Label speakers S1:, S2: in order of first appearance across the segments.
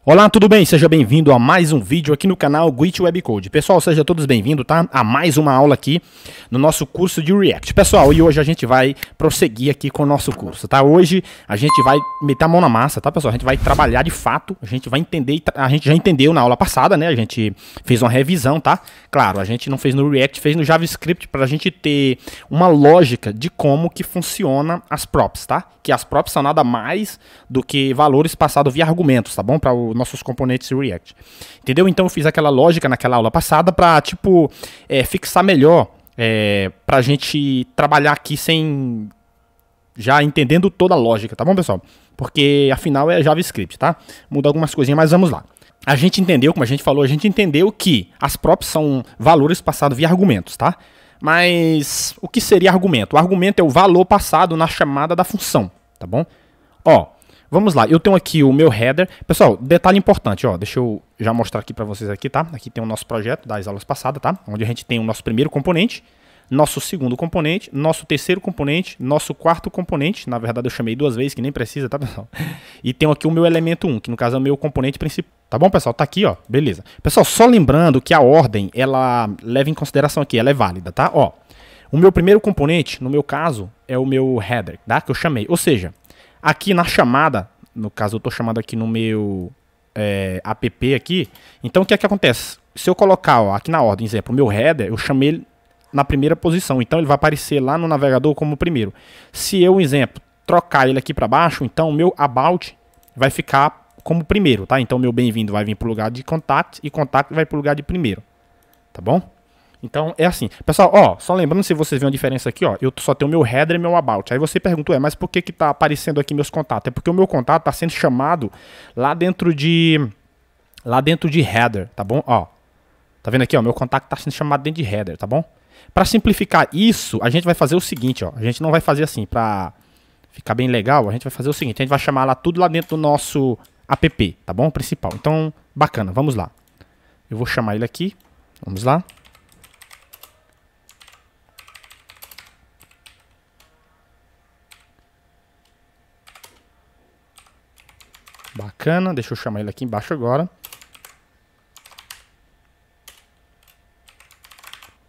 S1: Olá, tudo bem? Seja bem-vindo a mais um vídeo aqui no canal Gwit Webcode. Pessoal, sejam todos bem-vindos, tá? A mais uma aula aqui no nosso curso de React. Pessoal, e hoje a gente vai prosseguir aqui com o nosso curso, tá? Hoje a gente vai meter a mão na massa, tá, pessoal? A gente vai trabalhar de fato, a gente vai entender, a gente já entendeu na aula passada, né? A gente fez uma revisão, tá? Claro, a gente não fez no React, fez no JavaScript para a gente ter uma lógica de como que funciona as props, tá? Que as props são nada mais do que valores passados via argumentos, tá bom? Para os nossos componentes React. Entendeu? Então eu fiz aquela lógica naquela aula passada para, tipo, fixar melhor, para a gente trabalhar aqui sem... já entendendo toda a lógica, tá bom, pessoal? Porque afinal é JavaScript, tá? Muda algumas coisinhas, mas vamos lá. A gente entendeu, como a gente falou, a gente entendeu que as props são valores passados via argumentos, tá? Mas o que seria argumento? O argumento é o valor passado na chamada da função, tá bom? Ó, vamos lá, eu tenho aqui o meu header. Pessoal, detalhe importante, ó, deixa eu já mostrar aqui pra vocês aqui, tá? Aqui tem o nosso projeto das aulas passadas, tá? Onde a gente tem o nosso primeiro componente, nosso segundo componente, nosso terceiro componente, nosso quarto componente. Na verdade eu chamei duas vezes, que nem precisa, tá, pessoal? E tenho aqui o meu elemento 1, que no caso é o meu componente principal. Tá bom, pessoal? Tá aqui, ó. Beleza. Pessoal, só lembrando que a ordem, ela leva em consideração aqui, ela é válida, tá? Ó, o meu primeiro componente, no meu caso, é o meu header, tá? Que eu chamei. Ou seja, aqui na chamada, no caso eu tô chamando aqui no meu app aqui, então o que é que acontece? Se eu colocar, ó, aqui na ordem, exemplo, o meu header, eu chamei ele na primeira posição, então ele vai aparecer lá no navegador como o primeiro. Se eu, exemplo, trocar ele aqui para baixo, então o meu about vai ficar como primeiro, tá? Então o meu bem-vindo vai vir para o lugar de contact e contact vai para o lugar de primeiro, tá bom? Então é assim. Pessoal, ó, só lembrando, se vocês veem a diferença aqui, ó, eu só tenho o meu header e meu about. Aí você pergunta, mas por que que tá aparecendo aqui meus contatos? É porque o meu contato tá sendo chamado lá dentro de header, tá bom? Ó, tá vendo aqui, ó, meu contato tá sendo chamado dentro de header, tá bom? Para simplificar isso, a gente vai fazer o seguinte, ó. A gente não vai fazer assim, para ficar bem legal, a gente vai fazer o seguinte, a gente vai chamar lá tudo lá dentro do nosso app, tá bom? Principal. Então, bacana, vamos lá. Eu vou chamar ele aqui, vamos lá. Bacana, deixa eu chamar ele aqui embaixo agora.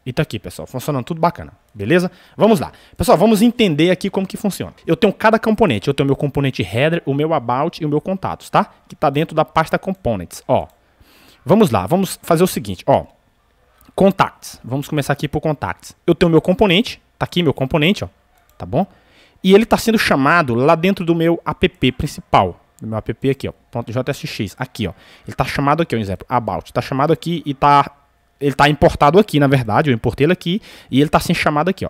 S1: E tá aqui, pessoal, funcionando tudo bacana, beleza? Vamos lá. Pessoal, vamos entender aqui como que funciona. Eu tenho cada componente, eu tenho o meu componente header, o meu about e o meu contatos, tá? Que tá dentro da pasta components, ó. Vamos lá, vamos fazer o seguinte, ó. Contacts, vamos começar aqui por contacts. Eu tenho o meu componente, tá aqui meu componente, ó, tá bom? E ele tá sendo chamado lá dentro do meu app principal. Do meu app aqui, ó, .jsx, aqui, ó. Ele tá chamado aqui, ó, exemplo, about. Tá chamado aqui e ele tá importado aqui, na verdade, eu importei ele aqui e ele tá sendo chamado aqui, ó.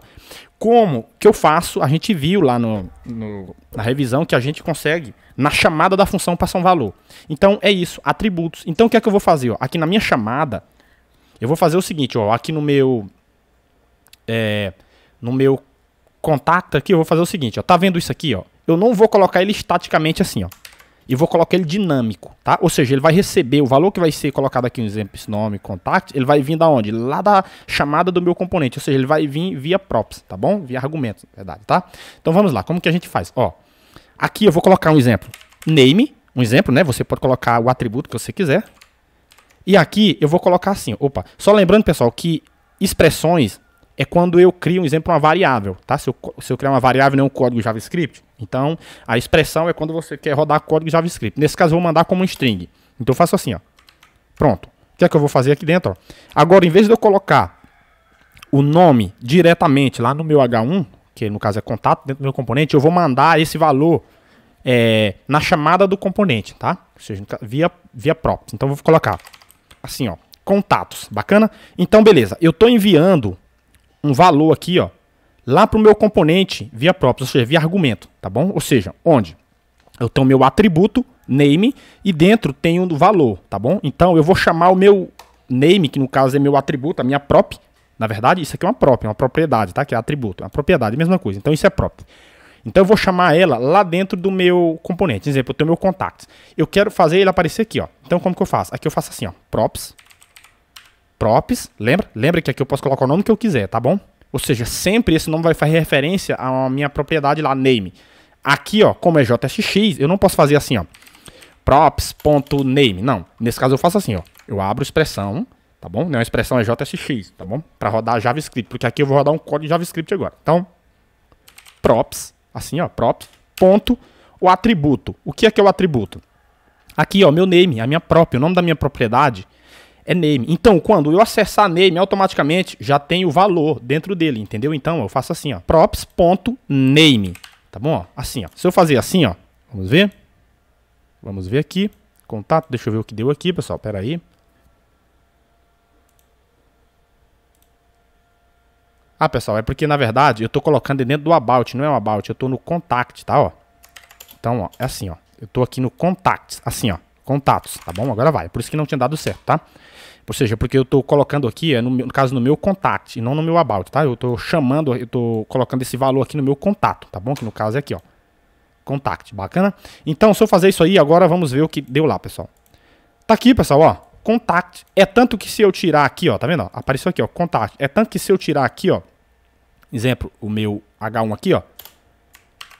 S1: Como que eu faço? A gente viu lá na revisão que a gente consegue, na chamada da função, passar um valor. Então, é isso, atributos. Então, o que é que eu vou fazer, ó? Aqui na minha chamada, eu vou fazer o seguinte, ó, aqui no meu contato aqui, eu vou fazer o seguinte, ó, tá vendo isso aqui, ó? Eu não vou colocar ele estaticamente assim, ó. E vou colocar ele dinâmico, tá? Ou seja, ele vai receber o valor que vai ser colocado aqui no exemplo, esse nome, contact, ele vai vir da onde? Lá da chamada do meu componente, ou seja, ele vai vir via props, tá bom? Via argumentos, na verdade, tá? Então vamos lá, como que a gente faz? Ó, aqui eu vou colocar um exemplo, name, um exemplo, né? Você pode colocar o atributo que você quiser. E aqui eu vou colocar assim, opa, só lembrando, pessoal, que expressões é quando eu crio, um exemplo, uma variável, tá? Se eu criar uma variável, não um código JavaScript, então a expressão é quando você quer rodar código JavaScript. Nesse caso, eu vou mandar como um string. Então eu faço assim, ó. Pronto. O que é que eu vou fazer aqui dentro, ó? Agora, em vez de eu colocar o nome diretamente lá no meu H1, que no caso é contato dentro do meu componente, eu vou mandar esse valor na chamada do componente, tá? Ou seja, via props. Então eu vou colocar assim, ó, contatos. Bacana? Então, beleza. Eu estou enviando um valor aqui, ó, lá para o meu componente via props, ou seja, via argumento, tá bom? Ou seja, onde eu tenho o meu atributo, name, e dentro tem um valor, tá bom? Então eu vou chamar o meu name, que no caso é meu atributo, a minha prop, na verdade isso aqui é uma prop, é uma propriedade, tá? Que é atributo, é uma propriedade, mesma coisa, então isso é prop. Então eu vou chamar ela lá dentro do meu componente, por exemplo, eu tenho meu contact. Eu quero fazer ele aparecer aqui, ó. Então como que eu faço? Aqui eu faço assim, ó, props, lembra que aqui eu posso colocar o nome que eu quiser, tá bom? Ou seja, sempre esse nome vai fazer referência à minha propriedade lá, name. Aqui, ó, como é JSX, eu não posso fazer assim, ó, props.name. Não, nesse caso eu faço assim, ó. Eu abro expressão, tá bom? Não, a expressão é JSX, tá bom? Para rodar JavaScript, porque aqui eu vou rodar um código de JavaScript agora. Então, props, assim, ó, props, ponto, o atributo. O que é o atributo? Aqui, ó, meu name, a minha própria, o nome da minha propriedade é name. Então, quando eu acessar name, automaticamente já tem o valor dentro dele, entendeu? Então, eu faço assim, ó, props.name, tá bom? Ó, assim, ó. Se eu fazer assim, ó, vamos ver? Vamos ver aqui, contato, deixa eu ver o que deu aqui, pessoal, pera aí. Ah, pessoal, é porque, na verdade, eu tô colocando dentro do about, não é o about, eu tô no contact, tá, ó. Então, ó, é assim, ó, eu tô aqui no contact, assim, ó, contatos, tá bom? Agora vai, por isso que não tinha dado certo, tá? Ou seja, porque eu tô colocando aqui, no caso, no meu contact, e não no meu about, tá? Eu tô chamando, eu tô colocando esse valor aqui no meu contato, tá bom? Que no caso é aqui, ó, contact, bacana? Então, se eu fazer isso aí, agora vamos ver o que deu lá, pessoal. Tá aqui, pessoal, ó, contact. É tanto que se eu tirar aqui, ó, tá vendo? Ó, apareceu aqui, ó, contact. É tanto que se eu tirar aqui, ó, exemplo, o meu H1 aqui, ó,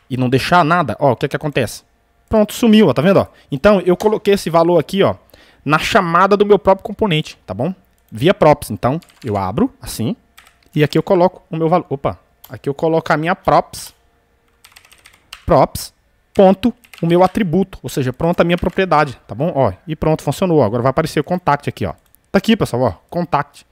S1: e não deixar nada, ó, o que que acontece? Pronto, sumiu, ó, tá vendo, ó? Então, eu coloquei esse valor aqui, ó, na chamada do meu próprio componente, tá bom? Via props. Então, eu abro, assim, e aqui eu coloco o meu valor. Opa, aqui eu coloco a minha props, ponto, o meu atributo, ou seja, pronto a minha propriedade, tá bom? Ó, e pronto, funcionou. Agora vai aparecer o contact aqui, ó. Tá aqui, pessoal, ó, contact.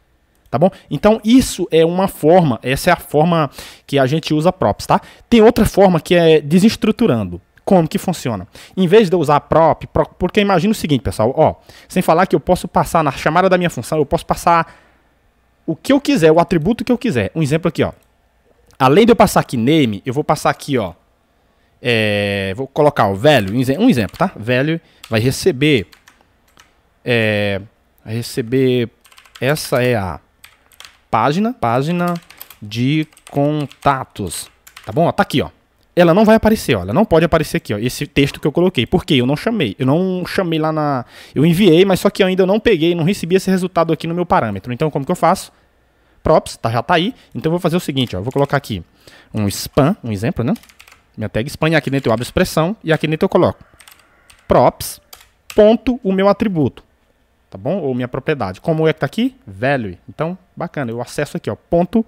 S1: Tá bom? Então, isso é uma forma, essa é a forma que a gente usa props, tá? Tem outra forma que é desestruturando. Como que funciona? Em vez de eu usar prop, porque imagina o seguinte, pessoal, ó, sem falar que eu posso passar na chamada da minha função, eu posso passar o que eu quiser, o atributo que eu quiser. Um exemplo aqui, ó. Além de eu passar aqui name, eu vou passar aqui, ó, vou colocar o value, um exemplo, tá? Value vai receber, essa é a página de contatos, tá bom? Ó, tá aqui, ó. Ela não vai aparecer, ó. Ela não pode aparecer aqui, ó. Esse texto que eu coloquei. Por quê? Eu não chamei lá na... Eu enviei, mas só que ainda eu não peguei, não recebi esse resultado aqui no meu parâmetro. Então, como que eu faço? Props, tá, já tá aí. Então, eu vou fazer o seguinte, ó. Eu vou colocar aqui um span, um exemplo, né? Minha tag span, e aqui dentro eu abro expressão, e aqui dentro eu coloco props, ponto, o meu atributo. Tá bom? Ou minha propriedade. Como é que tá aqui? Value. Então, bacana. Eu acesso aqui, ó. Ponto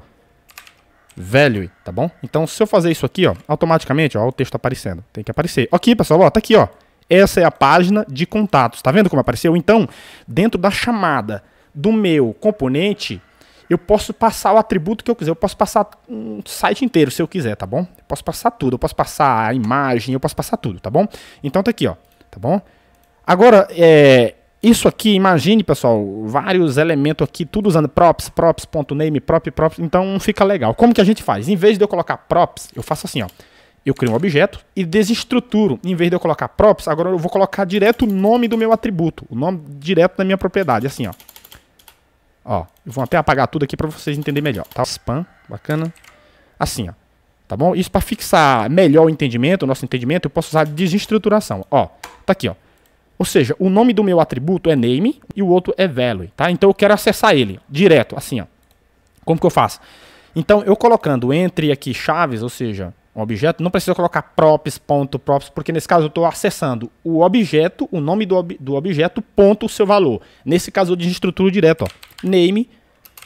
S1: value, tá bom? Então, se eu fazer isso aqui, ó, automaticamente, ó, o texto aparecendo. Tem que aparecer. Aqui, pessoal, ó, tá aqui, ó. Essa é a página de contatos. Tá vendo como apareceu? Então, dentro da chamada do meu componente, eu posso passar o atributo que eu quiser. Eu posso passar um site inteiro, se eu quiser, tá bom? Eu posso passar tudo. Eu posso passar a imagem, eu posso passar tudo, tá bom? Então, tá aqui, ó, tá bom? Agora, isso aqui, imagine, pessoal, vários elementos aqui, tudo usando props, props.name, props, então fica legal. Como que a gente faz? Em vez de eu colocar props, eu faço assim, ó. Eu crio um objeto e desestruturo. Em vez de eu colocar props, agora eu vou colocar direto o nome do meu atributo, o nome direto da minha propriedade, assim, ó. Ó, eu vou até apagar tudo aqui para vocês entenderem melhor, tá? Spam, bacana. Assim, ó. Tá bom? Isso para fixar melhor o entendimento, o nosso entendimento, eu posso usar desestruturação. Ó, tá aqui, ó. Ou seja, o nome do meu atributo é name e o outro é value, tá? Então eu quero acessar ele direto, assim, ó. Como que eu faço? Então eu colocando entre aqui chaves, ou seja, um objeto, não precisa colocar props, ponto, props, porque nesse caso eu estou acessando o objeto, o nome do objeto, ponto, o seu valor. Nesse caso eu desestruturo direto, ó. Name,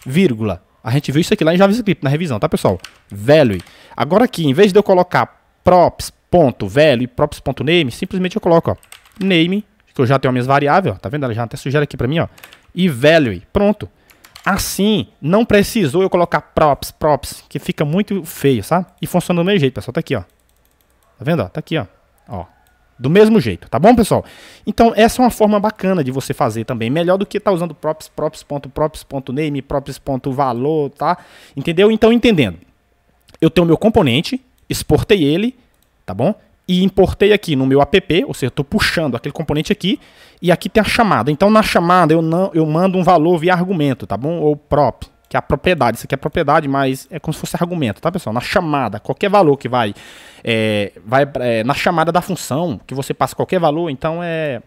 S1: vírgula. A gente viu isso aqui lá em JavaScript, na revisão, tá, pessoal? Value. Agora aqui, em vez de eu colocar props, ponto, value, props.name, simplesmente eu coloco, ó, name, que eu já tenho as minhas variáveis, ó, tá vendo? Ela já até sugere aqui para mim, ó. E value, pronto. Assim, não precisou eu colocar props, que fica muito feio, sabe? E funciona do mesmo jeito, pessoal. Tá aqui, ó. Tá vendo, ó? Tá aqui, ó. Ó. Do mesmo jeito, tá bom, pessoal? Então, essa é uma forma bacana de você fazer também. Melhor do que estar usando props.name, props.valor, tá? Entendeu? Então, entendendo. Eu tenho o meu componente, exportei ele, tá bom? E importei aqui no meu app, ou seja, eu estou puxando aquele componente aqui, e aqui tem a chamada. Então, na chamada, eu mando um valor via argumento, tá bom? Ou prop, que é a propriedade. Isso aqui é propriedade, mas é como se fosse argumento, tá, pessoal? Na chamada, qualquer valor que vai na chamada da função, que você passa qualquer valor, então é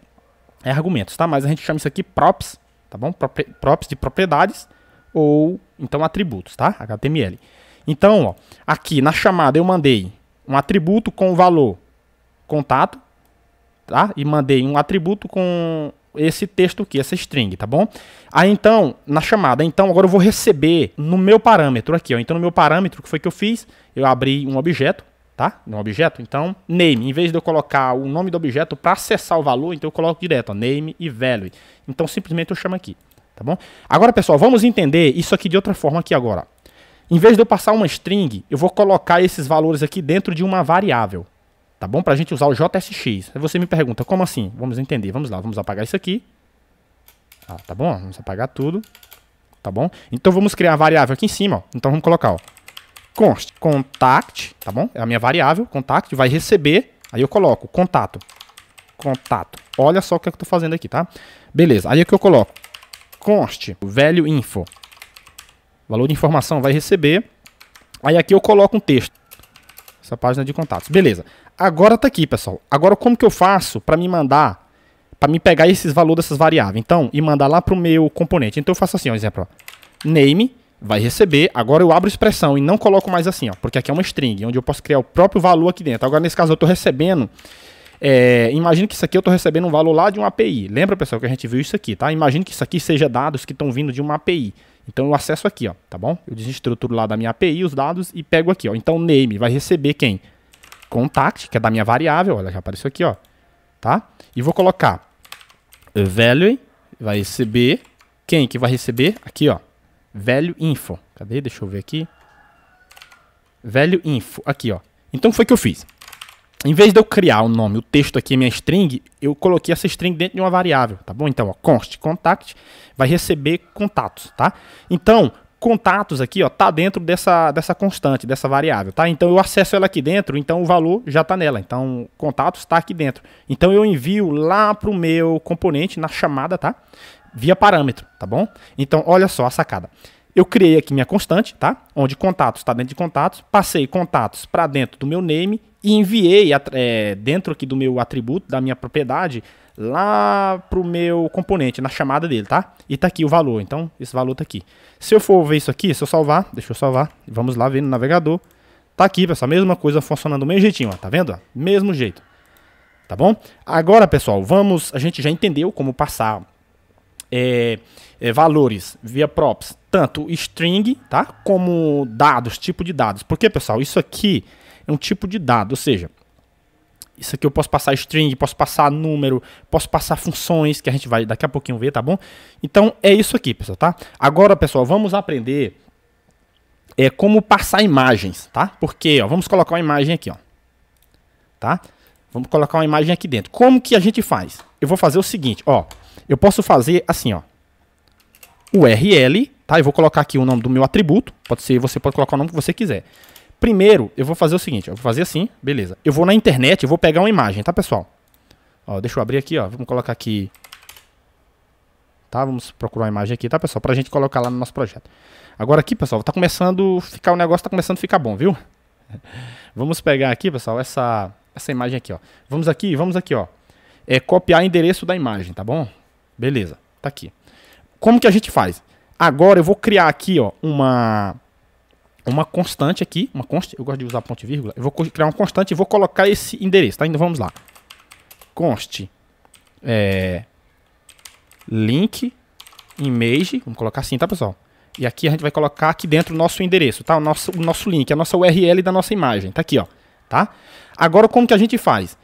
S1: argumentos, tá? Mas a gente chama isso aqui props, tá bom? Props de propriedades, ou então atributos, tá? HTML. Então, ó, aqui na chamada eu mandei um atributo com o valor contato, tá? E mandei um atributo com esse texto aqui, essa string, tá bom? Aí então, na chamada, então agora eu vou receber no meu parâmetro aqui, ó. Então no meu parâmetro, o que foi que eu fiz? Eu abri um objeto, tá? Um objeto, então name, em vez de eu colocar o nome do objeto para acessar o valor, então eu coloco direto, ó, name e value. Então simplesmente eu chamo aqui, tá bom? Agora, pessoal, vamos entender isso aqui de outra forma aqui agora. Em vez de eu passar uma string, eu vou colocar esses valores aqui dentro de uma variável. Tá bom? Pra gente usar o JSX. Aí você me pergunta, como assim? Vamos entender. Vamos lá, vamos apagar isso aqui. Ah, tá bom? Vamos apagar tudo. Tá bom? Então vamos criar a variável aqui em cima, ó. Então vamos colocar, ó, const contact, tá bom? É a minha variável, contact, vai receber. Aí eu coloco contato. Contato. Olha só o que eu tô fazendo aqui, tá? Beleza. Aí aqui eu coloco const value info. Valor de informação vai receber. Aí aqui eu coloco um texto. Essa página de contatos. Beleza. Agora tá aqui, pessoal. Agora como que eu faço para me mandar, para me pegar esses valores dessas variáveis? Então, e mandar lá pro meu componente. Então eu faço assim, ó, exemplo, ó. Name vai receber. Agora eu abro expressão e não coloco mais assim, ó, porque aqui é uma string, onde eu posso criar o próprio valor aqui dentro. Agora nesse caso eu tô recebendo, imagine que isso aqui eu tô recebendo um valor lá de uma API. Lembra, pessoal, que a gente viu isso aqui, tá? Imagine que isso aqui seja dados que estão vindo de uma API. Então eu acesso aqui, ó, tá bom? Eu desestruturo lá da minha API os dados e pego aqui, ó. Então name vai receber quem? Contact, que é da minha variável, olha, já apareceu aqui, ó, tá? E vou colocar value, vai receber, quem que vai receber? Aqui, ó, value info. Cadê? Deixa eu ver aqui. Value info, aqui, ó. Então foi o que eu fiz. Em vez de eu criar o nome, o texto aqui, minha string, eu coloquei essa string dentro de uma variável, tá bom? Então, ó, const contact vai receber contatos, tá? Então, contatos aqui, ó, tá dentro dessa constante, dessa variável, tá? Então eu acesso ela aqui dentro, então o valor já tá nela. Então contatos está aqui dentro. Então eu envio lá pro meu componente na chamada, tá? Via parâmetro, tá bom? Então olha só a sacada. Eu criei aqui minha constante, tá? Onde contatos está dentro de contatos, passei contatos para dentro do meu name e enviei dentro aqui do meu atributo, da minha propriedade, lá pro meu componente, na chamada dele, tá? E tá aqui o valor, então esse valor tá aqui. Se eu for ver isso aqui, se eu salvar, deixa eu salvar, vamos lá ver no navegador. Tá aqui, pessoal, mesma coisa funcionando do mesmo jeitinho, ó, tá vendo? Ó? Mesmo jeito, tá bom? Agora, pessoal, a gente já entendeu como passar valores via props, tanto string, tá? Como dados, tipo de dados. Porque, pessoal, isso aqui é um tipo de dado, ou seja, isso aqui eu posso passar string, posso passar número, posso passar funções, que a gente vai daqui a pouquinho ver, tá bom? Então, é isso aqui, pessoal, tá? Agora, pessoal, vamos aprender como passar imagens, tá? Porque, ó, vamos colocar uma imagem aqui, ó. Tá? Vamos colocar uma imagem aqui dentro. Como que a gente faz? Eu vou fazer o seguinte, ó. Eu posso fazer assim, ó. URL, tá? Eu vou colocar aqui o nome do meu atributo. Pode ser, você pode colocar o nome que você quiser. Primeiro, eu vou fazer o seguinte, eu vou fazer assim, beleza. Eu vou na internet, eu vou pegar uma imagem, tá, pessoal? Ó, deixa eu abrir aqui, ó, vamos colocar aqui, tá? Vamos procurar uma imagem aqui, tá, pessoal? Pra gente colocar lá no nosso projeto. Agora aqui, pessoal, tá começando a ficar, o negócio tá começando a ficar bom, viu? Vamos pegar aqui, pessoal, essa imagem aqui, ó. Vamos aqui, ó. Copiar o endereço da imagem, tá bom? Beleza, tá aqui. Como que a gente faz? Agora eu vou criar aqui, ó, uma constante aqui, eu gosto de usar ponto e vírgula, eu vou criar uma constante e vou colocar esse endereço, tá? Então vamos lá. Const link image, vamos colocar assim, tá, pessoal? E aqui a gente vai colocar aqui dentro o nosso endereço, tá? O nosso link, a nossa URL da nossa imagem, tá aqui, ó, tá? Agora como que a gente faz?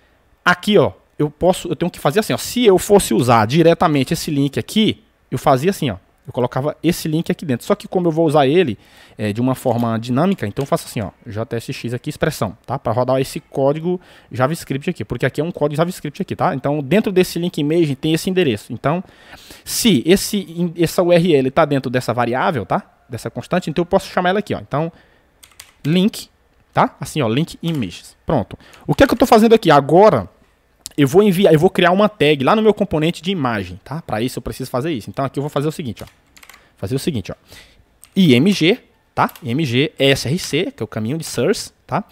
S1: Aqui, ó, eu tenho que fazer assim, ó, se eu fosse usar diretamente esse link aqui, eu fazia assim, ó. Eu colocava esse link aqui dentro. Só que como eu vou usar ele de uma forma dinâmica, então eu faço assim, ó, JSX aqui, expressão, tá? Para rodar esse código JavaScript aqui, porque aqui é um código JavaScript aqui, tá? Então dentro desse link image tem esse endereço. Então, se essa URL está dentro dessa variável, tá? Dessa constante, então eu posso chamar ela aqui, ó. Então, link, tá? Assim, ó, link images. Pronto. O que é que eu estou fazendo aqui? Agora, eu vou criar uma tag lá no meu componente de imagem, tá? Para isso eu preciso fazer isso. Então aqui eu vou fazer o seguinte, ó. IMG, tá? IMG SRC, que é o caminho de source, tá?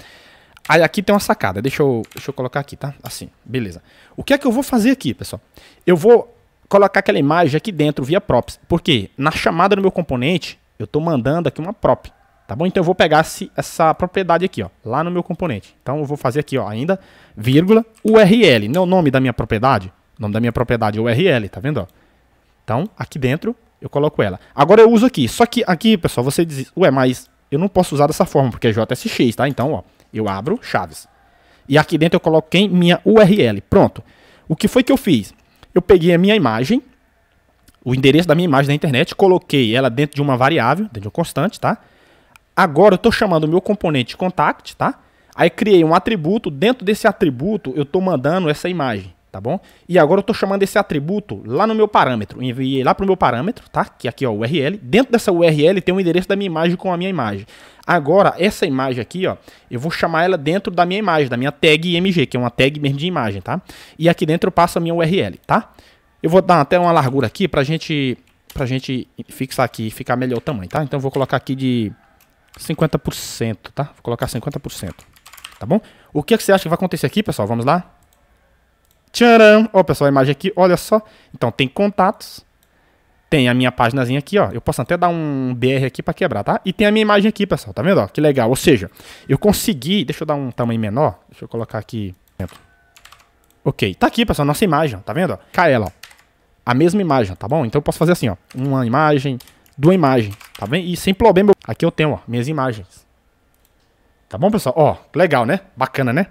S1: Aí aqui tem uma sacada, deixa eu colocar aqui, tá? Assim, beleza. O que é que eu vou fazer aqui, pessoal? Eu vou colocar aquela imagem aqui dentro via props. Porque na chamada do meu componente, eu estou mandando aqui uma prop, Tá bom? Então eu vou pegar essa propriedade aqui, ó, lá no meu componente. Então eu vou fazer aqui, ó, ainda, vírgula, URL. Não é o nome da minha propriedade? O nome da minha propriedade é URL, tá vendo, ó? Então, aqui dentro, eu coloco ela. Agora eu uso aqui. Só que aqui, pessoal, você diz, ué, mas eu não posso usar dessa forma, porque é JSX, tá? Então, ó, eu abro chaves. E aqui dentro eu coloquei minha URL. Pronto. O que foi que eu fiz? Eu peguei a minha imagem, o endereço da minha imagem na internet, coloquei ela dentro de uma variável, dentro de uma constante, tá? Agora eu estou chamando o meu componente contact, tá? Aí criei um atributo, dentro desse atributo eu estou mandando essa imagem, tá bom? E agora eu estou chamando esse atributo lá no meu parâmetro, enviei lá para o meu parâmetro, tá? Que aqui é o URL, dentro dessa URL tem o endereço da minha imagem com a minha imagem. Agora essa imagem aqui, ó, eu vou chamar ela dentro da minha imagem, da minha tag img, que é uma tag mesmo de imagem, tá? E aqui dentro eu passo a minha URL, tá? Eu vou dar até uma largura aqui pra gente fixar aqui e ficar melhor o tamanho, tá? Então eu vou colocar aqui de 50%, tá? Vou colocar 50%, tá bom? O que você acha que vai acontecer aqui, pessoal? Vamos lá? Tcharam! Ó, pessoal, a imagem aqui, olha só. Então, tem contatos, tem a minha paginazinha aqui, ó. Eu posso até dar um BR aqui para quebrar, tá? E tem a minha imagem aqui, pessoal, tá vendo? Ó, que legal. Ou seja, eu consegui... Deixa eu dar um tamanho menor. Deixa eu colocar aqui... Ok, tá aqui, pessoal, nossa imagem, ó, tá vendo? Ó? Cai ela, ó. A mesma imagem, tá bom? Então eu posso fazer assim, ó. Uma imagem... Duas imagens, tá bem? E sem problema, aqui eu tenho, ó, minhas imagens. Tá bom, pessoal? Ó, legal, né? Bacana, né?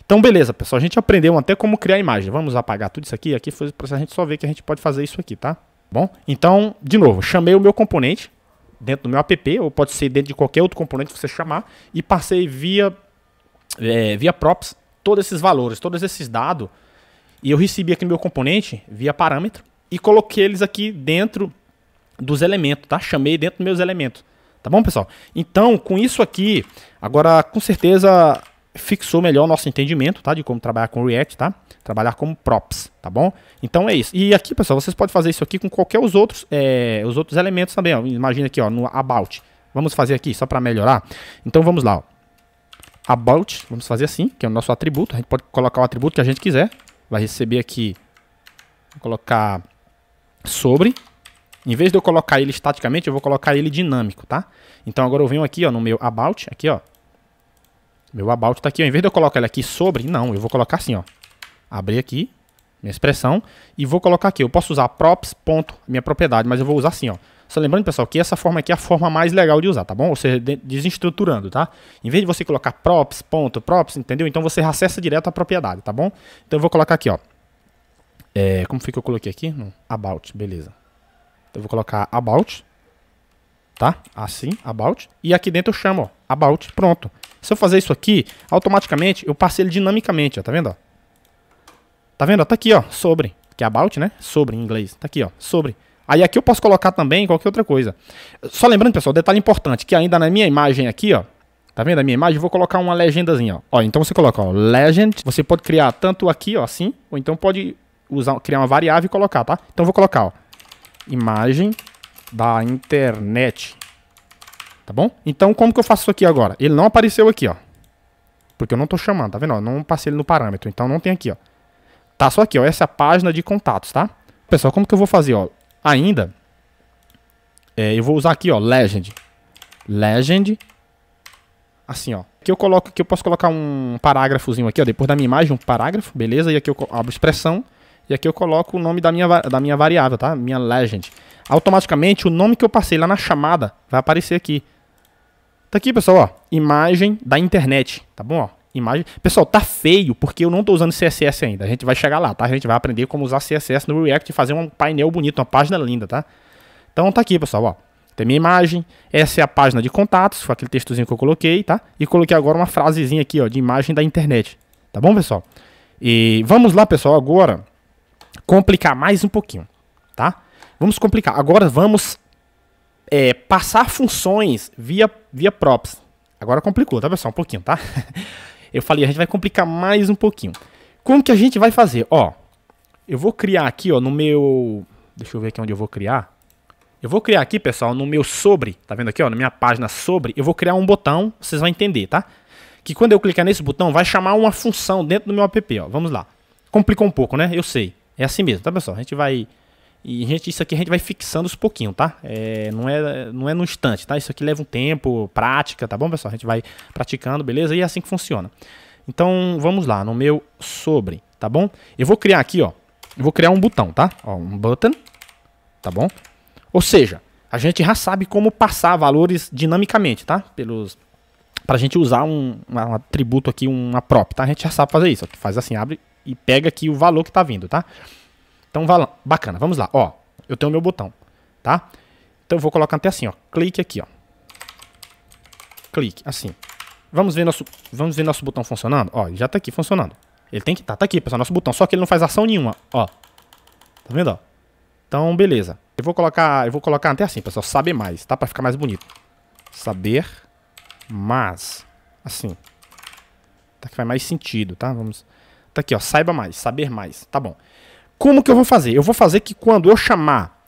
S1: Então, beleza, pessoal. A gente aprendeu até como criar imagem. Vamos apagar tudo isso aqui. Aqui foi pra a gente só ver que a gente pode fazer isso aqui, tá? Bom, então, de novo, chamei o meu componente dentro do meu app, ou pode ser dentro de qualquer outro componente que você chamar, e passei via props todos esses valores, todos esses dados, e eu recebi aqui no meu componente via parâmetro, e coloquei eles aqui dentro dos elementos, tá? Chamei dentro dos meus elementos. Tá bom, pessoal? Então, com isso aqui, agora com certeza fixou melhor o nosso entendimento, tá? De como trabalhar com React, tá? Trabalhar como props, tá bom? Então é isso. E aqui, pessoal, vocês podem fazer isso aqui com qualquer os outros elementos também, ó. Imagina aqui, ó, no About. Vamos fazer aqui, só para melhorar. Então vamos lá, ó. About, vamos fazer assim, que é o nosso atributo. A gente pode colocar o atributo que a gente quiser. Vai receber aqui, vou colocar sobre. Em vez de eu colocar ele estaticamente, eu vou colocar ele dinâmico, tá? Então agora eu venho aqui, ó, no meu About, aqui, ó. Meu About tá aqui, ó. Em vez de eu colocar ele aqui sobre, não, eu vou colocar assim, ó. Abrir aqui, minha expressão, e vou colocar aqui. Eu posso usar props, ponto, minha propriedade, mas eu vou usar assim, ó. Só lembrando, pessoal, que essa forma aqui é a forma mais legal de usar, tá bom? Ou seja, desestruturando, tá? Em vez de você colocar props, ponto, props, entendeu? Então você acessa direto a propriedade, tá bom? Então eu vou colocar aqui, ó. Como foi que eu coloquei aqui? No About, beleza. Eu vou colocar About, tá? Assim, About. E aqui dentro eu chamo, ó, About, pronto. Se eu fazer isso aqui, automaticamente eu passei ele dinamicamente, ó, tá vendo, ó? Tá vendo, ó? Tá aqui, ó, sobre, que é About, né? Sobre em inglês, tá aqui, ó, sobre. Aí aqui eu posso colocar também qualquer outra coisa. Só lembrando, pessoal, detalhe importante, que ainda na minha imagem aqui, ó, tá vendo a minha imagem? Eu vou colocar uma legendazinha, ó. Ó, então você coloca, ó, legend, você pode criar tanto aqui, ó, assim, ou então pode criar uma variável e colocar, tá? Então eu vou colocar, ó, imagem da internet, tá bom? Então como que eu faço isso aqui agora? Ele não apareceu aqui, ó, porque eu não tô chamando, tá vendo? Ó, não passei ele no parâmetro, então não tem aqui, ó. Tá só aqui, ó, essa é a página de contatos, tá? Pessoal, como que eu vou fazer, ó? Ainda, eu vou usar aqui, ó, legend, assim, ó. Aqui eu coloco, aqui eu posso colocar um parágrafozinho aqui, ó, depois da minha imagem, um parágrafo, beleza? E aqui eu abro expressão. E aqui eu coloco o nome da minha variável, tá? Minha legend. Automaticamente, o nome que eu passei lá na chamada vai aparecer aqui. Tá aqui, pessoal, ó. Imagem da internet, tá bom, ó? Imagem. Pessoal, tá feio porque eu não tô usando CSS ainda. A gente vai chegar lá, tá? A gente vai aprender como usar CSS no React e fazer um painel bonito, uma página linda, tá? Então tá aqui, pessoal, ó. Tem minha imagem. Essa é a página de contatos, foi aquele textozinho que eu coloquei, tá? E coloquei agora uma frasezinha aqui, ó, de imagem da internet. Tá bom, pessoal? E vamos lá, pessoal, agora complicar mais um pouquinho, tá? Vamos complicar. Agora vamos passar funções via props. Agora complicou, tá, pessoal? Um pouquinho, tá? Eu falei, a gente vai complicar mais um pouquinho. Como que a gente vai fazer? Ó, eu vou criar aqui, ó, no meu... Deixa eu ver aqui onde eu vou criar. Eu vou criar aqui, pessoal, no meu sobre. Tá vendo aqui, ó, na minha página sobre. Eu vou criar um botão, vocês vão entender, tá? Que quando eu clicar nesse botão, vai chamar uma função dentro do meu app, ó. Vamos lá. Complicou um pouco, né? Eu sei. É assim mesmo, tá, pessoal? A gente vai E, gente, isso aqui a gente vai fixando aos pouquinhos, tá? Não é no instante, tá? Isso aqui leva um tempo, prática, tá bom, pessoal? A gente vai praticando, beleza? E é assim que funciona. Então, vamos lá, no meu sobre, tá bom? Eu vou criar aqui, ó, eu vou criar um botão, tá? Ó, um button, tá bom? Ou seja, a gente já sabe como passar valores dinamicamente, tá? Pra gente usar um atributo aqui, uma prop, tá? A gente já sabe fazer isso, ó, faz assim, abre e pega aqui o valor que tá vindo, tá? Então, bacana, vamos lá, ó, eu tenho o meu botão, tá? Então, eu vou colocar até assim, ó, clique aqui, ó. Clique, assim. Vamos ver nosso botão funcionando? Ó, ele já tá aqui funcionando. Ele tem que tá aqui, pessoal, nosso botão, só que ele não faz ação nenhuma, ó. Tá vendo, ó? Então, beleza. Eu vou colocar até assim, pessoal, saber mais, tá? Pra ficar mais bonito. Saber mais, assim. Tá que faz mais sentido, tá? Vamos... Tá aqui, ó, saiba mais, saber mais, tá bom. Como que eu vou fazer? Eu vou fazer que quando eu chamar,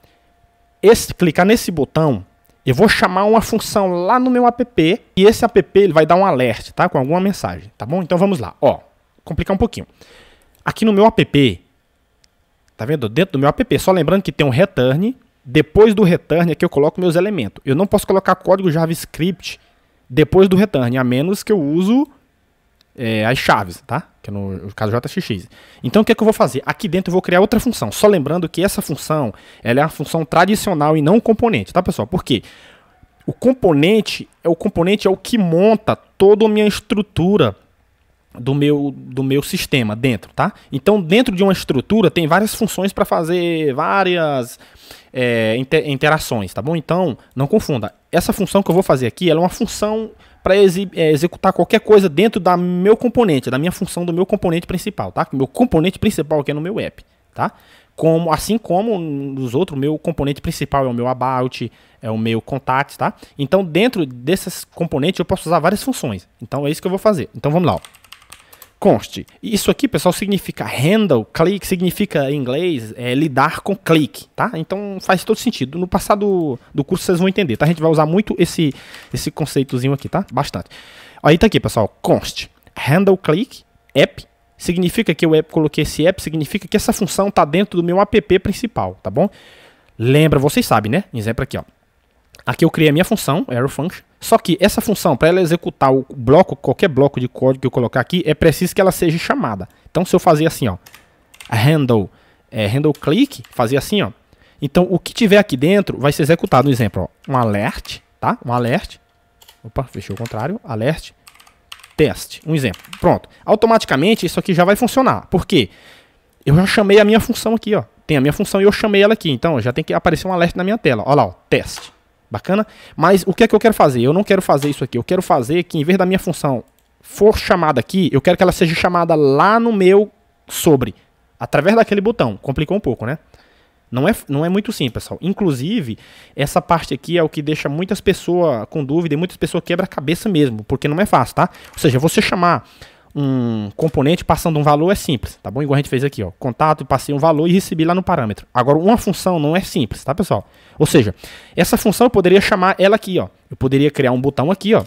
S1: clicar nesse botão, eu vou chamar uma função lá no meu app, e esse app ele vai dar um alert, tá? Com alguma mensagem, tá bom? Então vamos lá, ó, complicar um pouquinho. Aqui no meu app, tá vendo? Dentro do meu app, só lembrando que tem um return, depois do return aqui eu coloco meus elementos. Eu não posso colocar código JavaScript depois do return, a menos que eu uso as chaves, tá? Que é no caso JSX. Então o que é que eu vou fazer? Aqui dentro eu vou criar outra função. Só lembrando que essa função, ela é uma função tradicional e não um componente, tá, pessoal? Por quê? O componente é o que monta toda a minha estrutura do meu sistema dentro, tá? Então dentro de uma estrutura tem várias funções para fazer várias interações, tá bom? Então não confunda. Essa função que eu vou fazer aqui, ela é uma função para executar qualquer coisa dentro da meu componente, da minha função do meu componente principal, tá? Meu componente principal aqui é no meu app, tá? Assim como nos outros, o meu componente principal é o meu about, é o meu contact, tá? Então dentro desses componentes eu posso usar várias funções. Então é isso que eu vou fazer. Então vamos lá, ó. Const. Isso aqui, pessoal, significa handle, click, significa em inglês lidar com clique, tá? Então faz todo sentido. No passado do curso vocês vão entender, tá? A gente vai usar muito esse conceitozinho aqui, tá? Bastante. Aí tá aqui, pessoal, const. Handle, click, app, significa que eu coloquei esse app, significa que essa função tá dentro do meu app principal, tá bom? Lembra, vocês sabem, né? Exemplo aqui, ó. Aqui eu criei a minha função, arrow function, só que essa função, para ela executar o bloco, qualquer bloco de código que eu colocar aqui, é preciso que ela seja chamada. Então se eu fazer assim, ó, handle click, fazer assim, ó, então o que tiver aqui dentro vai ser executado. Um exemplo, ó, um alert, tá? Um alert, opa, fechou o contrário, alert, teste, um exemplo, pronto. Automaticamente isso aqui já vai funcionar, por quê? Eu já chamei a minha função aqui, ó, tem a minha função e eu chamei ela aqui, então já tem que aparecer um alert na minha tela, ó lá, ó, teste. Bacana? Mas o que é que eu quero fazer? Eu não quero fazer isso aqui. Eu quero fazer que, em vez da minha função for chamada aqui, eu quero que ela seja chamada lá no meu sobre, através daquele botão. Complicou um pouco, né? Não é muito simples, pessoal. Inclusive, essa parte aqui é o que deixa muitas pessoas com dúvida e muitas pessoas quebram a cabeça mesmo, porque não é fácil, tá? Ou seja, você chamar um componente passando um valor é simples, tá bom? Igual a gente fez aqui, ó. Contato, passei um valor e recebi lá no parâmetro. Agora, uma função não é simples, tá, pessoal? Ou seja, essa função eu poderia chamar ela aqui, ó. Eu poderia criar um botão aqui, ó.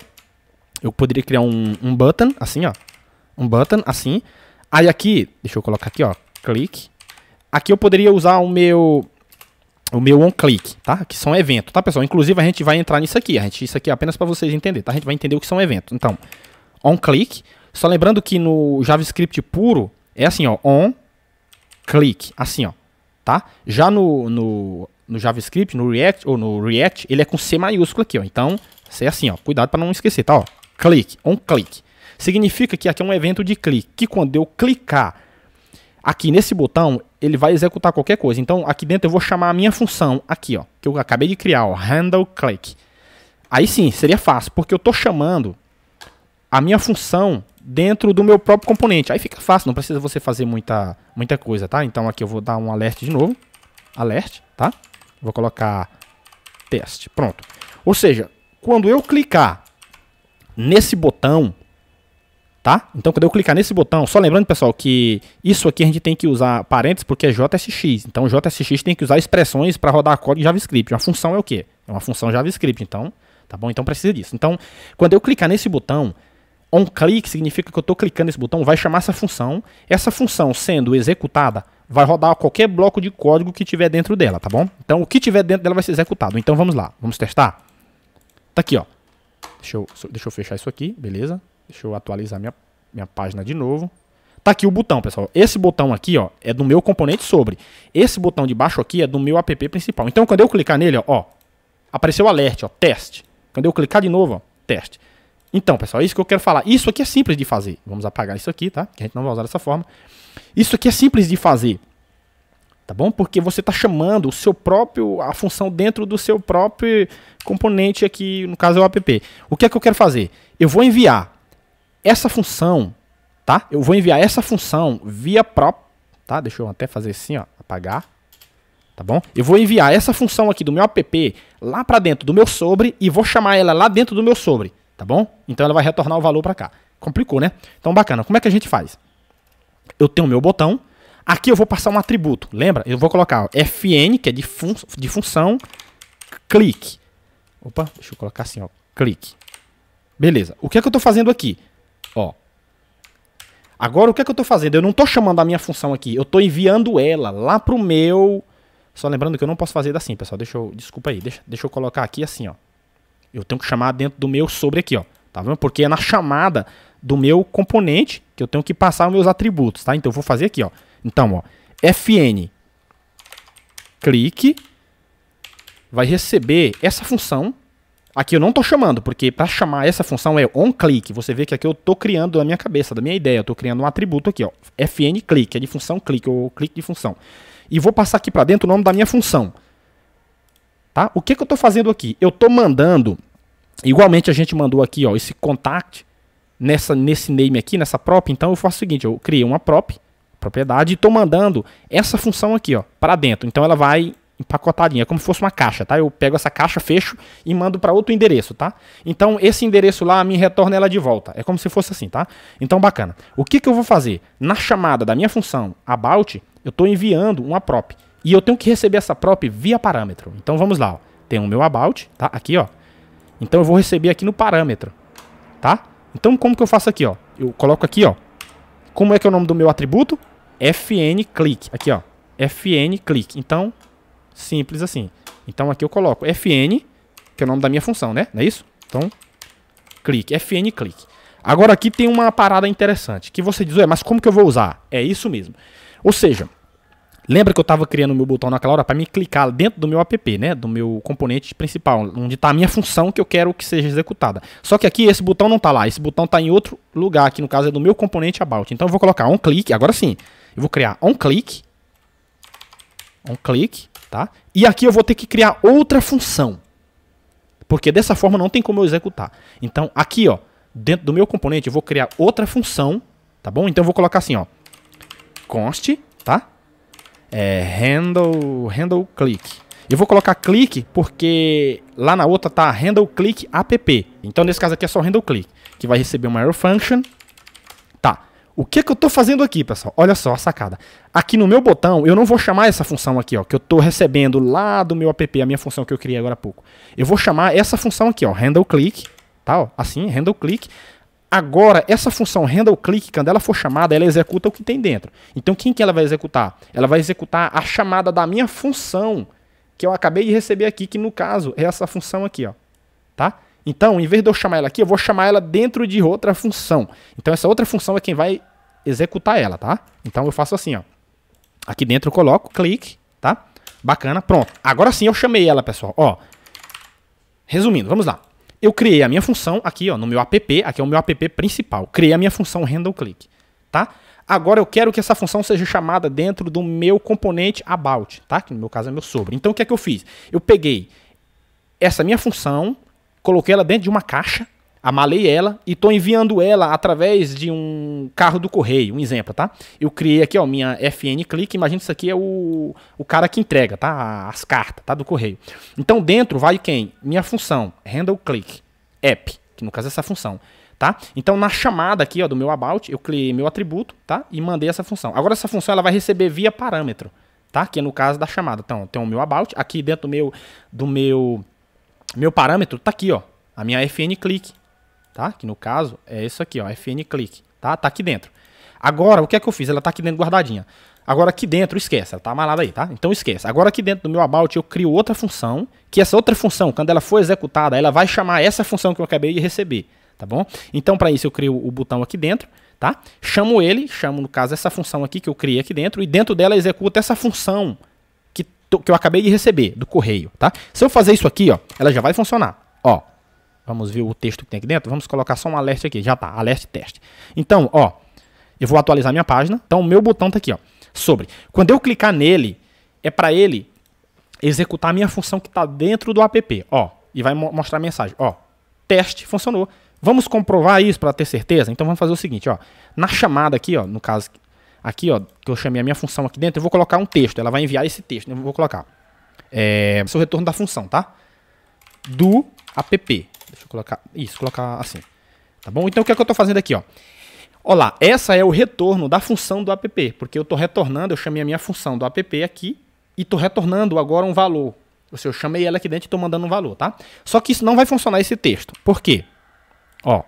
S1: Eu poderia criar um button, assim, ó. Um button, assim. Aí aqui, deixa eu colocar aqui, ó. Click. Aqui eu poderia usar o meu onClick, tá? Que são eventos, tá, pessoal? Inclusive, a gente vai entrar nisso aqui. Isso aqui é apenas para vocês entenderem, tá? A gente vai entender o que são eventos. Então, onClick. Só lembrando que no JavaScript puro é assim, ó, on, click, assim, ó, tá? Já no JavaScript, no React, ele é com C maiúsculo aqui, ó. Então, é assim, ó, cuidado para não esquecer, tá? Ó, click, on click. Significa que aqui é um evento de clique, que quando eu clicar aqui nesse botão, ele vai executar qualquer coisa. Então, aqui dentro eu vou chamar a minha função aqui, ó, que eu acabei de criar, ó, handle click. Aí sim, seria fácil, porque eu tô chamando a minha função dentro do meu próprio componente. Aí fica fácil, não precisa você fazer muita coisa, tá? Então aqui eu vou dar um alert de novo. Alert, tá? Vou colocar teste. Pronto. Ou seja, quando eu clicar nesse botão, tá? Então quando eu clicar nesse botão, só lembrando, pessoal, que isso aqui a gente tem que usar parênteses porque é JSX. Então JSX tem que usar expressões para rodar código JavaScript. Uma função é o quê? É uma função JavaScript, então, tá bom? Então precisa disso. Então, quando eu clicar nesse botão, onClick significa que eu estou clicando nesse botão, vai chamar essa função sendo executada, vai rodar qualquer bloco de código que tiver dentro dela, tá bom? Então o que tiver dentro dela vai ser executado. Então vamos lá, vamos testar. Tá aqui, ó. Deixa eu fechar isso aqui, beleza? Deixa eu atualizar minha página de novo. Tá aqui o botão, pessoal. Esse botão aqui, ó, é do meu componente sobre. Esse botão de baixo aqui é do meu app principal. Então quando eu clicar nele, ó, apareceu o alert, ó, teste. Quando eu clicar de novo, ó, teste. Então, pessoal, é isso que eu quero falar. Isso aqui é simples de fazer. Vamos apagar isso aqui, tá? Que a gente não vai usar dessa forma. Isso aqui é simples de fazer. Tá bom? Porque você está chamando a função dentro do seu próprio componente aqui, no caso é o app. O que é que eu quero fazer? Eu vou enviar essa função, tá? Eu vou enviar essa função via prop, tá? Deixa eu até fazer assim, ó, apagar. Tá bom? Eu vou enviar essa função aqui do meu app lá para dentro do meu sobre e vou chamar ela lá dentro do meu sobre. Tá bom? Então ela vai retornar o valor para cá. Complicou, né? Então bacana. Como é que a gente faz? Eu tenho o meu botão. Aqui eu vou passar um atributo. Lembra? Eu vou colocar ó, fn, que é de função, clique. Opa, deixa eu colocar assim, ó, clique. Beleza. O que é que eu estou fazendo aqui? Ó. Agora o que é que eu estou fazendo? Eu não estou chamando a minha função aqui. Eu estou enviando ela lá para o meu... Só lembrando que eu não posso fazer assim, pessoal. Desculpa aí. Deixa eu colocar aqui assim, ó. Eu tenho que chamar dentro do meu sobre aqui, ó. Tá vendo? Porque é na chamada do meu componente que eu tenho que passar os meus atributos, tá? Então eu vou fazer aqui, ó. Então, ó, fn clique vai receber essa função. Aqui eu não tô chamando, porque para chamar essa função é onClick. Você vê que aqui eu tô criando na minha cabeça, da minha ideia, eu tô criando um atributo aqui, ó. fn clique, é de função clique, ou clique de função. E vou passar aqui para dentro o nome da minha função. Tá? O que eu estou fazendo aqui? Eu estou mandando, igualmente a gente mandou aqui, ó, esse contact nesse name aqui, nessa prop. Então eu faço o seguinte, eu criei uma propriedade, e estou mandando essa função aqui, ó, para dentro. Então ela vai empacotadinha, como se fosse uma caixa, tá? Eu pego essa caixa, fecho e mando para outro endereço, tá? Então esse endereço lá me retorna ela de volta. É como se fosse assim, tá? Então bacana. O que eu vou fazer? Na chamada da minha função about, eu estou enviando uma prop. E eu tenho que receber essa prop via parâmetro. Então vamos lá, ó. Tem o meu about, tá? Aqui, ó. Então eu vou receber aqui no parâmetro, tá? Então como que eu faço aqui, ó? Eu coloco aqui, ó. Como é que é o nome do meu atributo? fn click. Aqui, ó. fn click. Então, simples assim. Então aqui eu coloco fn, que é o nome da minha função, né? Não é isso? Então, clique, fn click. Agora aqui tem uma parada interessante, que você diz, ué, mas como que eu vou usar? É isso mesmo. Ou seja, lembra que eu estava criando o meu botão naquela hora para me clicar dentro do meu app, né? Do meu componente principal, onde está a minha função que eu quero que seja executada. Só que aqui esse botão não está lá, esse botão está em outro lugar, aqui no caso é do meu componente about. Então eu vou colocar onClick, agora sim, eu vou criar onClick, tá? E aqui eu vou ter que criar outra função, porque dessa forma não tem como eu executar. Então aqui, ó, dentro do meu componente eu vou criar outra função, tá bom? Então eu vou colocar assim, ó, const, tá? Handle click. Eu vou colocar click porque lá na outra tá handle click app. Então nesse caso aqui é só handle click, que vai receber uma error function. Tá. O que eu tô fazendo aqui, pessoal? Olha só a sacada. Aqui no meu botão eu não vou chamar essa função aqui, ó, que eu tô recebendo lá do meu app, a minha função que eu criei agora há pouco. Eu vou chamar essa função aqui, ó, handle click, tá? Ó, assim, handle click. Agora, essa função handle click, quando ela for chamada, ela executa o que tem dentro. Então, quem que ela vai executar? Ela vai executar a chamada da minha função, que eu acabei de receber aqui, que no caso é essa função aqui, ó. Tá? Então, em vez de eu chamar ela aqui, eu vou chamar ela dentro de outra função. Então, essa outra função é quem vai executar ela, tá? Então, eu faço assim, ó. Aqui dentro eu coloco click, tá? Bacana, pronto. Agora sim eu chamei ela, pessoal. Ó. Resumindo, vamos lá. Eu criei a minha função aqui, ó, no meu app, aqui é o meu app principal. Criei a minha função handle click, tá? Agora eu quero que essa função seja chamada dentro do meu componente about, tá? Que no meu caso é meu sobre. Então o que é que eu fiz? Eu peguei essa minha função, coloquei ela dentro de uma caixa, amalei ela e estou enviando ela através de um carro do correio, um exemplo, tá? Eu criei aqui, ó, minha fn click, imagina isso aqui é o cara que entrega, tá? As cartas, tá? Do correio. Então dentro vai quem? Minha função, handle click, app, que no caso é essa função, tá? Então na chamada aqui, ó, do meu about, eu criei meu atributo, tá? E mandei essa função. Agora essa função ela vai receber via parâmetro, tá? Que é no caso da chamada. Então tem o meu about, aqui dentro do meu parâmetro, tá aqui, ó, a minha fn click. tá? Que no caso é isso aqui, ó, FN click, tá? Tá aqui dentro. Agora, o que é que eu fiz? Ela tá aqui dentro guardadinha. Agora aqui dentro, esquece, ela tá amarrada aí, tá? Então esquece. Agora aqui dentro do meu about eu crio outra função, que essa outra função, quando ela for executada, ela vai chamar essa função que eu acabei de receber, tá bom? Então para isso eu crio o botão aqui dentro, tá? Chamo no caso essa função aqui que eu criei aqui dentro, e dentro dela executa essa função que eu acabei de receber do correio, tá? Se eu fazer isso aqui, ó, ela já vai funcionar, ó. Vamos ver o texto que tem aqui dentro, vamos colocar só um alert aqui, já tá, alert teste. Então, ó, eu vou atualizar minha página, então o meu botão tá aqui, ó. Sobre. Quando eu clicar nele, é para ele executar a minha função que está dentro do app, ó, e vai mostrar a mensagem, ó, teste, funcionou. Vamos comprovar isso para ter certeza? Então vamos fazer o seguinte, ó, na chamada aqui, ó, no caso aqui, ó, que eu chamei a minha função aqui dentro, eu vou colocar um texto, ela vai enviar esse texto, eu vou colocar o retorno da função, tá? Do app. Deixa eu colocar isso, colocar assim, tá bom? Então o que é que eu estou fazendo aqui, ó? Olá, essa é o retorno da função do app, porque eu estou retornando, eu chamei a minha função do app aqui e estou retornando agora um valor. Ou seja, eu chamei ela aqui dentro e estou mandando um valor, tá? Só que isso não vai funcionar esse texto. Por quê? Ó,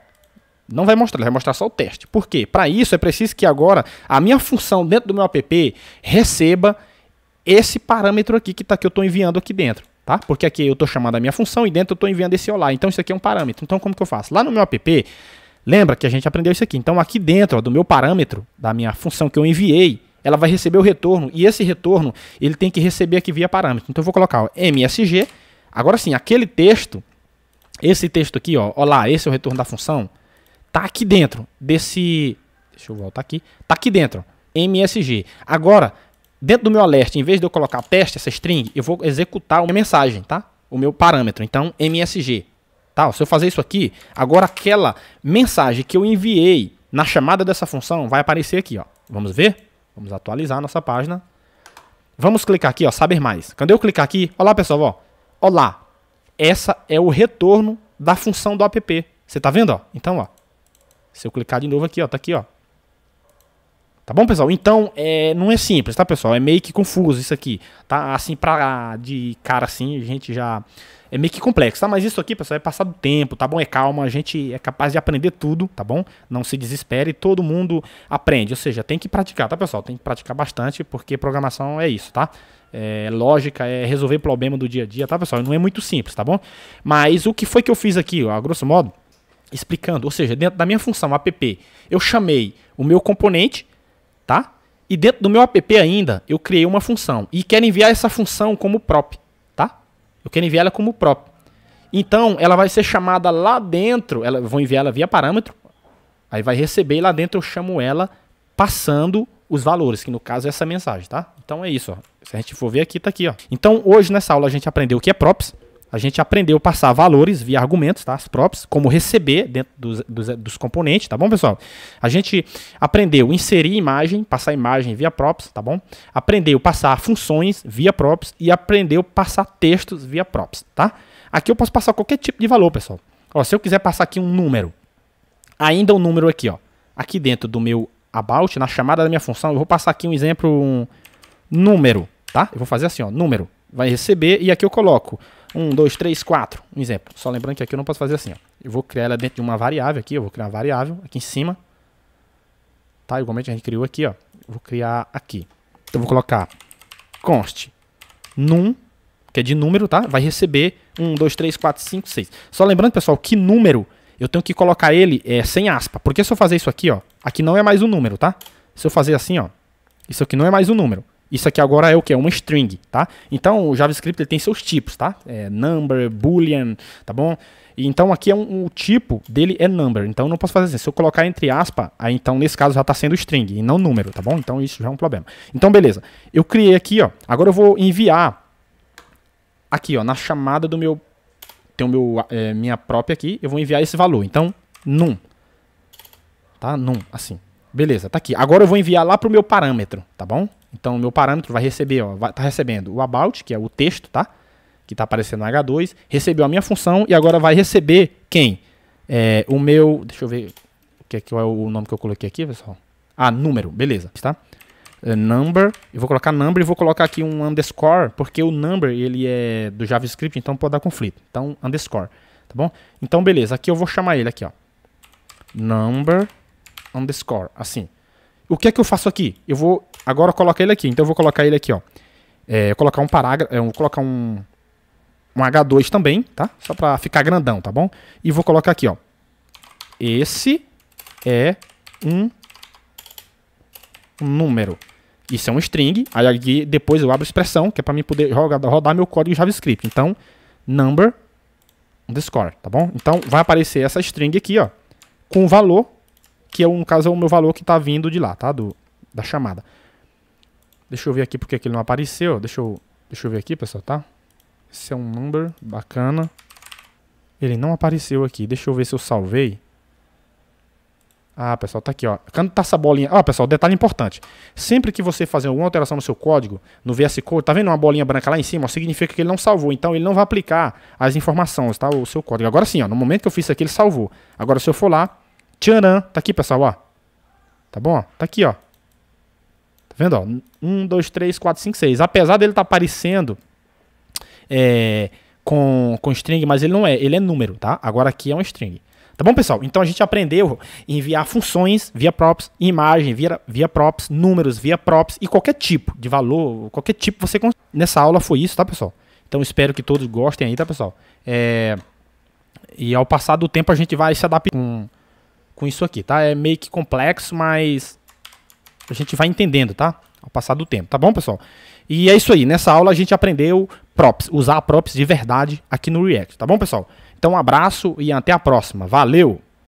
S1: não vai mostrar, ele vai mostrar só o teste. Por quê? Para isso é preciso que agora a minha função dentro do meu app receba esse parâmetro aqui que eu estou enviando aqui dentro, tá? Porque aqui eu estou chamando a minha função e dentro eu estou enviando esse olá. Então isso aqui é um parâmetro. Então como que eu faço? Lá no meu app, lembra que a gente aprendeu isso aqui. Então aqui dentro, ó, do meu parâmetro, da minha função que eu enviei, ela vai receber o retorno. E esse retorno, ele tem que receber aqui via parâmetro. Então eu vou colocar ó, MSG. Agora sim, aquele texto, esse texto aqui, ó, olá, esse é o retorno da função, tá aqui dentro desse... Deixa eu voltar aqui. Tá aqui dentro, ó, MSG. Agora, dentro do meu alert, em vez de eu colocar teste, essa string, eu vou executar uma mensagem, tá? O meu parâmetro. Então, MSG. Tá, se eu fazer isso aqui, agora aquela mensagem que eu enviei na chamada dessa função vai aparecer aqui, ó. Vamos ver? Vamos atualizar a nossa página. Vamos clicar aqui, ó, saber mais. Quando eu clicar aqui, olá pessoal, ó. Olá. Essa é o retorno da função do app. Você tá vendo, ó? Então, ó. Se eu clicar de novo aqui, ó, tá aqui, ó. Tá bom, pessoal? Então, não é simples, tá, pessoal? É meio que confuso isso aqui, tá? Assim, de cara assim, a gente já... É meio que complexo, tá? Mas isso aqui, pessoal, é passar do tempo, tá bom? É calma, a gente é capaz de aprender tudo, tá bom? Não se desespere, todo mundo aprende. Ou seja, tem que praticar, tá, pessoal? Tem que praticar bastante, porque programação é isso, tá? É lógica, é resolver problema do dia a dia, tá, pessoal? Não é muito simples, tá bom? Mas o que foi que eu fiz aqui, ó, a grosso modo, explicando, ou seja, dentro da minha função app, eu chamei o meu componente, tá? E dentro do meu app ainda, eu criei uma função. E quero enviar essa função como prop, tá? Eu quero enviar ela como prop. Então, ela vai ser chamada lá dentro, vou enviar ela via parâmetro, aí vai receber e lá dentro eu chamo ela passando os valores, que no caso é essa mensagem, tá? Então é isso, ó. Se a gente for ver aqui, tá aqui, ó. Então, hoje nessa aula a gente aprendeu o que é props. A gente aprendeu a passar valores via argumentos, tá? As props, como receber dentro dos componentes, tá bom, pessoal? A gente aprendeu inserir imagem, passar imagem via props, tá bom? Aprendeu passar funções via props e aprendeu passar textos via props, tá? Aqui eu posso passar qualquer tipo de valor, pessoal. Ó, se eu quiser passar aqui um número, ainda um número aqui, ó. Aqui dentro do meu about, na chamada da minha função, eu vou passar aqui um exemplo, um número, tá? Eu vou fazer assim, ó, número. Vai receber e aqui eu coloco 1, 2, 3, 4, um exemplo. Só lembrando que aqui eu não posso fazer assim, ó. Eu vou criar ela dentro de uma variável aqui, eu vou criar uma variável aqui em cima. Tá? Igualmente a gente criou aqui, ó. Eu vou criar aqui. Então eu vou colocar const num, que é de número, tá? Vai receber 1, 2, 3, 4, 5, 6. Só lembrando, pessoal, que número eu tenho que colocar ele sem aspa. Porque se eu fazer isso aqui, ó, aqui não é mais um número, tá? Se eu fazer assim, ó, isso aqui não é mais um número. Isso aqui agora é o que? É uma string, tá? Então o JavaScript ele tem seus tipos, tá? Number, boolean, tá bom? E então aqui o tipo dele é number. Então eu não posso fazer assim. Se eu colocar entre aspas, aí então nesse caso já está sendo string e não número, tá bom? Então isso já é um problema. Então beleza. Eu criei aqui, ó. Agora eu vou enviar aqui, ó, na chamada do meu... Tem o meu, minha própria aqui. Eu vou enviar esse valor. Então, num. Tá? Num, assim. Beleza, tá aqui. Agora eu vou enviar lá pro meu parâmetro, tá bom? Então o meu parâmetro vai receber, ó, tá recebendo o about, que é o texto, tá? Que tá aparecendo no H2, recebeu a minha função e agora vai receber quem? O meu, deixa eu ver qual é o nome que eu coloquei aqui, pessoal. Ah, número, beleza, tá? Number, eu vou colocar number e vou colocar aqui um underscore, porque o number, ele é do JavaScript, então pode dar conflito. Então, underscore, tá bom? Então, beleza, aqui eu vou chamar ele aqui, ó. number underscore, assim. O que é que eu faço aqui? Eu vou agora colocar ele aqui, então eu vou colocar ele aqui, ó. Colocar um parágrafo, vou colocar um H2 também, tá? Só pra ficar grandão, tá bom? E vou colocar aqui, ó. Esse é um número. Isso é um string. Aí aqui depois eu abro expressão, que é pra mim poder rodar meu código JavaScript. Então, number underscore, tá bom? Então, vai aparecer essa string aqui, ó, com o valor, que no caso é o meu valor que tá vindo de lá, tá? Da chamada. Deixa eu ver aqui porque ele não apareceu. Deixa eu ver aqui, pessoal, tá? Esse é um number bacana. Ele não apareceu aqui. Deixa eu ver se eu salvei. Ah, pessoal, tá aqui, ó. Quando tá essa bolinha... Ó, pessoal, detalhe importante. Sempre que você fazer alguma alteração no seu código, no VS Code, tá vendo uma bolinha branca lá em cima? Ó, significa que ele não salvou. Então, ele não vai aplicar as informações, tá? O seu código. Agora sim, ó. No momento que eu fiz isso aqui, ele salvou. Agora, se eu for lá... Tcharam! Tá aqui, pessoal, ó. Tá bom, ó? Tá aqui, ó. Tá vendo, ó? 1, 2, 3, 4, 5, 6. Apesar dele tá aparecendo... com string, mas ele não é. Ele é número, tá? Agora aqui é um string. Tá bom, pessoal? Então a gente aprendeu a enviar funções via props, imagem via props, números via props e qualquer tipo de valor, qualquer tipo você consegue. Nessa aula foi isso, tá, pessoal? Então espero que todos gostem aí, tá, pessoal? E ao passar do tempo a gente vai se adaptar com isso aqui, tá? É meio que complexo, mas a gente vai entendendo, tá? Ao passar do tempo, tá bom, pessoal? E é isso aí. Nessa aula a gente aprendeu props, usar props de verdade aqui no React, tá bom, pessoal? Então um abraço e até a próxima. Valeu!